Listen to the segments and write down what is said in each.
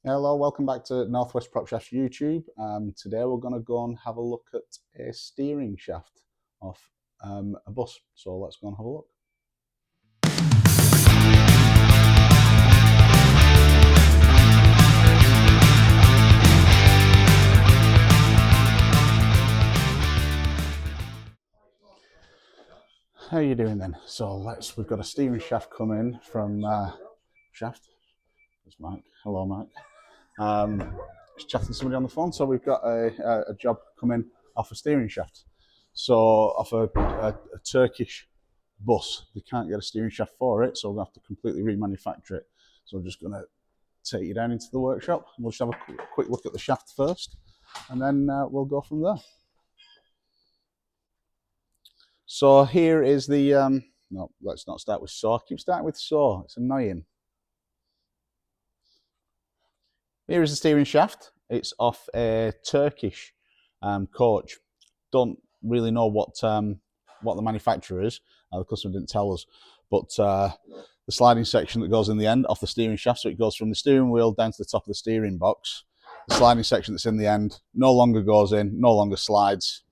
Hello, welcome back to Northwest Prop Shaft's YouTube. Today we're going to go and have a look at a steering shaft off a bus. So let's go and have a look. How are you doing then? So we've got a steering shaft coming from Shaft. There's Mike. Hello, Mike. Just chatting to somebody on the phone. So we've got a job coming off a steering shaft. So off a Turkish bus. They can't get a steering shaft for it, so we'll have to completely remanufacture it. So I'm just going to take you down into the workshop. We'll just have a quick look at the shaft first, and then we'll go from there. So here is the, no, let's not start with saw. Keep starting with saw, it's annoying. Here is the steering shaft. It's off a Turkish coach. Don't really know what the manufacturer is. The customer didn't tell us, but the sliding section that goes in the end off the steering shaft, so it goes from the steering wheel down to the top of the steering box. The sliding section that's in the end no longer goes in, no longer slides.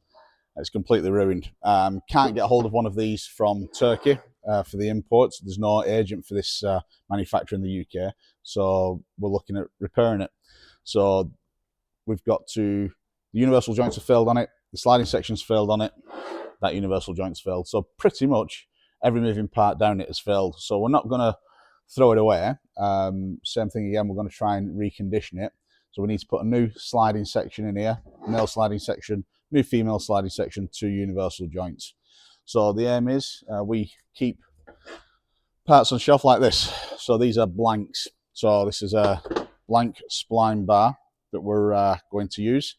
It's completely ruined. Can't get hold of one of these from Turkey for the imports. There's no agent for this manufacturer in the UK, so we're looking at repairing it. So we've got to, the universal joints are failed on it, the sliding section's failed on it, that universal joint's failed. So pretty much every moving part down it has failed. So we're not going to throw it away. Same thing again, we're going to try and recondition it. So we need to put a new sliding section in here, male sliding section, new female sliding section, 2 universal joints. So the aim is we keep parts on shelf like this. So these are blanks. So this is a blank spline bar that we're going to use.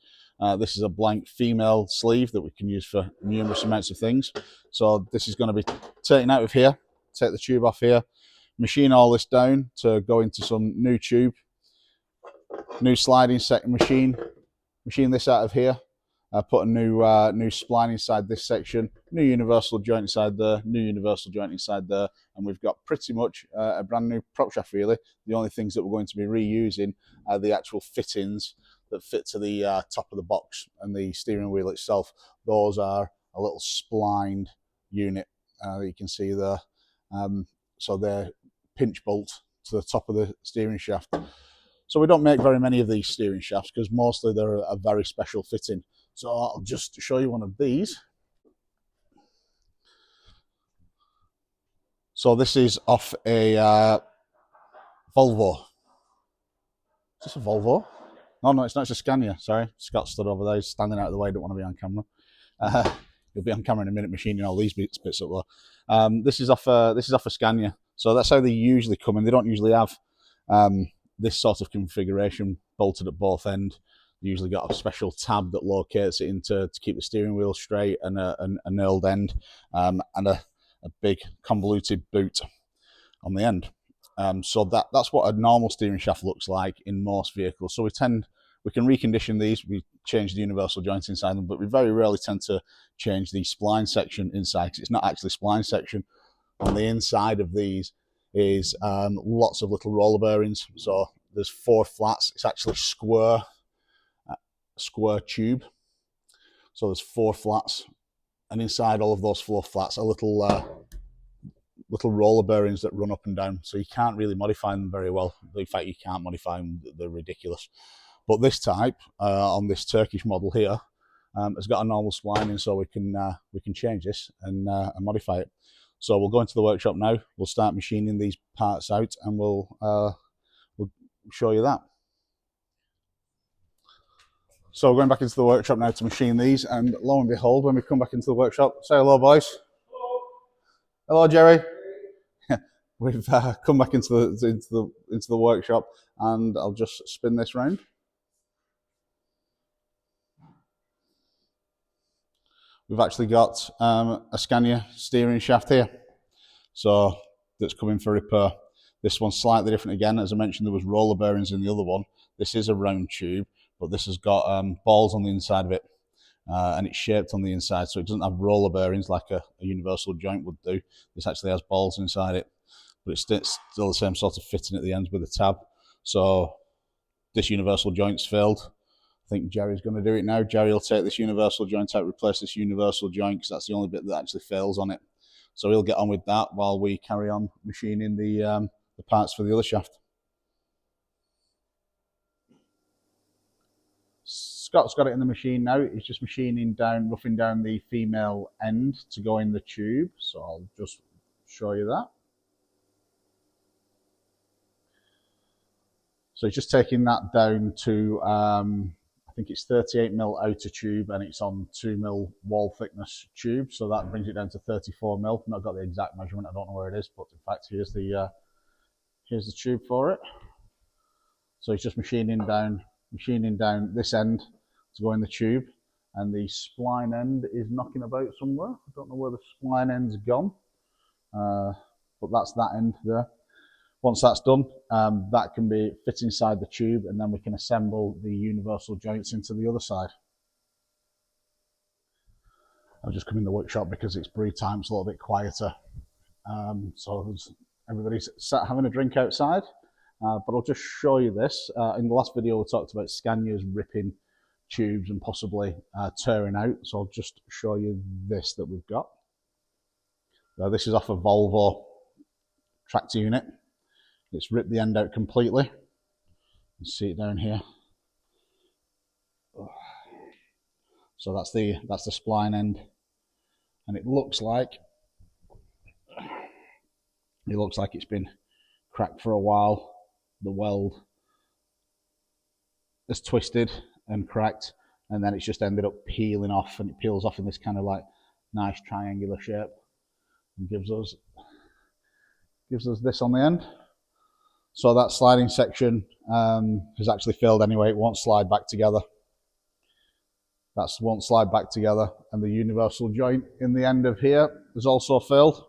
This is a blank female sleeve that we can use for numerous amounts of things. So this is going to be taken out of here, take the tube off here, machine all this down to go into some new tube, new sliding second machine this out of here, put a new spline inside this section, new universal joint inside there, new universal joint inside there, and we've got pretty much a brand new prop shaft really. The only things that we're going to be reusing are the actual fittings that fit to the top of the box and the steering wheel itself. Those are a little splined unit that you can see there. So they're pinch bolt to the top of the steering shaft. So we don't make very many of these steering shafts because mostly they're a very special fitting. So I'll just show you one of these. So this is off a Volvo. Is this a Volvo? No, it's not. It's a Scania. Sorry, Scott stood over there. He's standing out of the way. Don't want to be on camera. He'll be on camera in a minute, machining all these bits up there. This is off a Scania. So that's how they usually come in. They don't usually have this sort of configuration bolted at both ends. They usually got a special tab that locates it into to keep the steering wheel straight, and a nailed end, and a big convoluted boot on the end. So that's what a normal steering shaft looks like in most vehicles. So we can recondition these, we change the universal joints inside them, but we very rarely tend to change the spline section inside because it's not actually spline section. On the inside of these is lots of little roller bearings. So there's 4 flats. It's actually square tube. So there's 4 flats, and inside all of those 4 flats are little roller bearings that run up and down. So you can't really modify them very well. In fact, you can't modify them. They're ridiculous. But this type on this Turkish model here has got a normal spline in, so we can change this and modify it. So we'll go into the workshop now. We'll start machining these parts out, and we'll show you that. So we're going back into the workshop now to machine these, and lo and behold, when we come back into the workshop, say hello, boys. Hello, Jerry. We've come back into the workshop, and I'll just spin this round. We've actually got a Scania steering shaft here, so that's coming for repair. This one's slightly different again. As I mentioned, there was roller bearings in the other one. This is a round tube, but this has got balls on the inside of it, and it's shaped on the inside, so it doesn't have roller bearings like a universal joint would do. This actually has balls inside it, but it's still the same sort of fitting at the ends with a tab. So this universal joint's filled. I think Jerry's going to do it now. Jerry will take this universal joint out, replace this universal joint, because that's the only bit that actually fails on it. So he'll get on with that while we carry on machining the parts for the other shaft. Scott's got it in the machine now. He's just machining down, roughing down the female end to go in the tube. So I'll just show you that. So he's just taking that down to, I think it's 38mm outer tube, and it's on 2mm wall thickness tube. So that brings it down to 34mm. I've not got the exact measurement. I don't know where it is, but in fact, here's the tube for it. So he's just machining down this end to go in the tube, and the spline end is knocking about somewhere. I don't know where the spline end's gone, but that's that end there. Once that's done, that can be fit inside the tube, and then we can assemble the universal joints into the other side. I've just come in the workshop because it's brew time, it's a little bit quieter. So everybody's sat having a drink outside, but I'll just show you this. In the last video, we talked about Scania's ripping tubes and possibly tearing out. So I'll just show you this that we've got. Now, this is off a Volvo tractor unit. It's ripped the end out completely. You can see it down here. So that's the spline end, and it looks like it's been cracked for a while. The weld is twisted and cracked, and then it's just ended up peeling off, and it peels off in this kind of like nice triangular shape, and gives us this on the end. So that sliding section has actually failed anyway. It won't slide back together. That won't slide back together, and the universal joint in the end of here has also failed.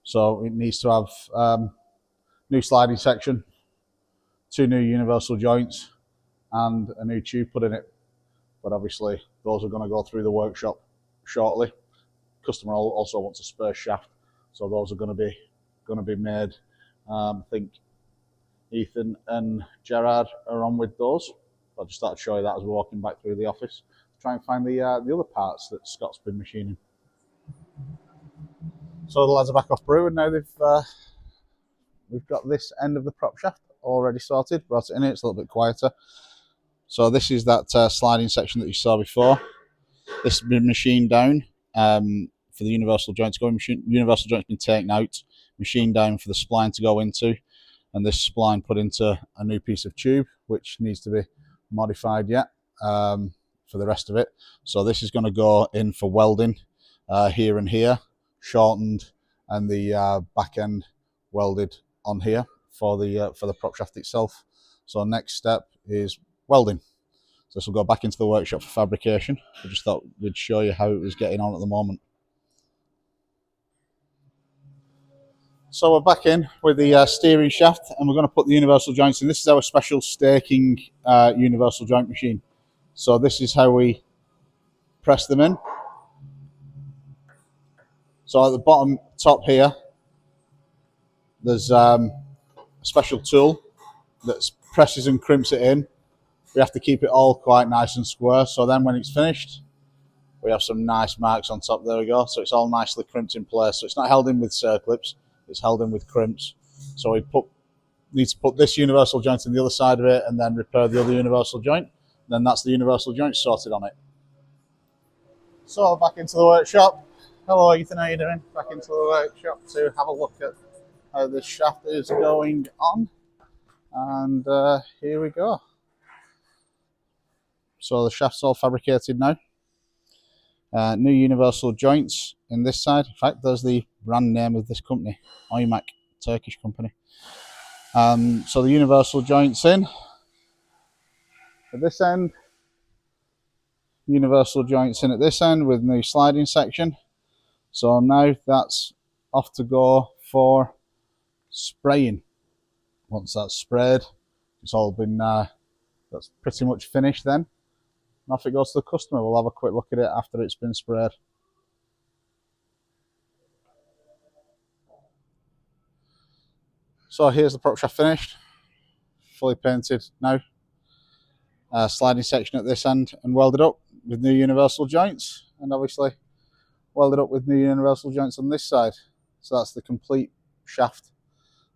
So it needs to have new sliding section, 2 new universal joints, and a new tube put in it. But obviously those are going to go through the workshop shortly. Customer also wants a spur shaft, so those are going to be made. I think Ethan and Gerard are on with those. I just thought I'd show you that as we're walking back through the office. Try and find the other parts that Scott's been machining. So the lads are back off brew, and now we've got this end of the prop shaft already sorted. Brought it in here, it's a little bit quieter. So this is that sliding section that you saw before. This has been machined down for the universal joint to go in. Universal joint's been taken out, machined down for the spline to go into, and this spline put into a new piece of tube, which needs to be modified yet for the rest of it. So this is going to go in for welding here and here, shortened, and the back end welded on here for the prop shaft itself. So next step is welding. So this will go back into the workshop for fabrication. I just thought we'd show you how it was getting on at the moment. So we're back in with the steering shaft, and we're going to put the universal joints in. This is our special staking universal joint machine. So this is how we press them in. So at the bottom top here, there's a special tool that presses and crimps it in. We have to keep it all quite nice and square. So then when it's finished, we have some nice marks on top. There we go. So it's all nicely crimped in place. So it's not held in with circlips, it's held in with crimps. So we need to put this universal joint in the other side of it, and then repair the other universal joint. Then that's the universal joint sorted on it. So back into the workshop. Hello Ethan, how you doing? Back into the workshop to have a look at how this shaft is going on. And here we go. So the shaft's all fabricated now. New universal joints in this side. In fact, there's the brand name of this company, Oymak, Turkish company. So the universal joints in at this end, universal joints in at this end with new sliding section. So now that's off to go for spraying. Once that's sprayed, it's all been that's pretty much finished then. And off it goes to the customer. We'll have a quick look at it after it's been sprayed. So here's the prop shaft finished, fully painted now. sliding section at this end and welded up with new universal joints, and obviously welded up with new universal joints on this side. So that's the complete shaft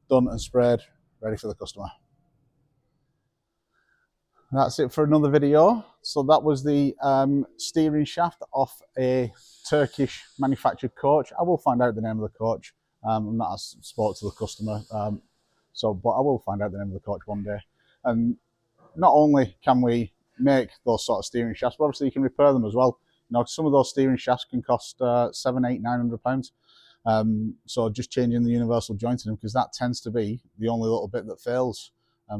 done and sprayed, ready for the customer. That's it for another video. So that was the steering shaft off a Turkish manufactured coach. I will find out the name of the coach. I'm not spoke to the customer, but I will find out the name of the coach one day. And not only can we make those sort of steering shafts, but obviously you can repair them as well. You know, some of those steering shafts can cost £700, £800, £900. So just changing the universal joint in them, because that tends to be the only little bit that fails.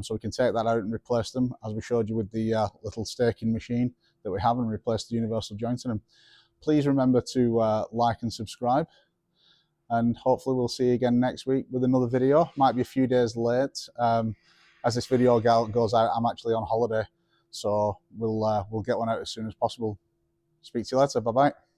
So we can take that out and replace them, as we showed you with the little staking machine that we have, and replace the universal joint in them. Please remember to like and subscribe, and hopefully we'll see you again next week with another video. Might be a few days late. As this video goes out, I'm actually on holiday, so we'll get one out as soon as possible. Speak to you later. Bye bye.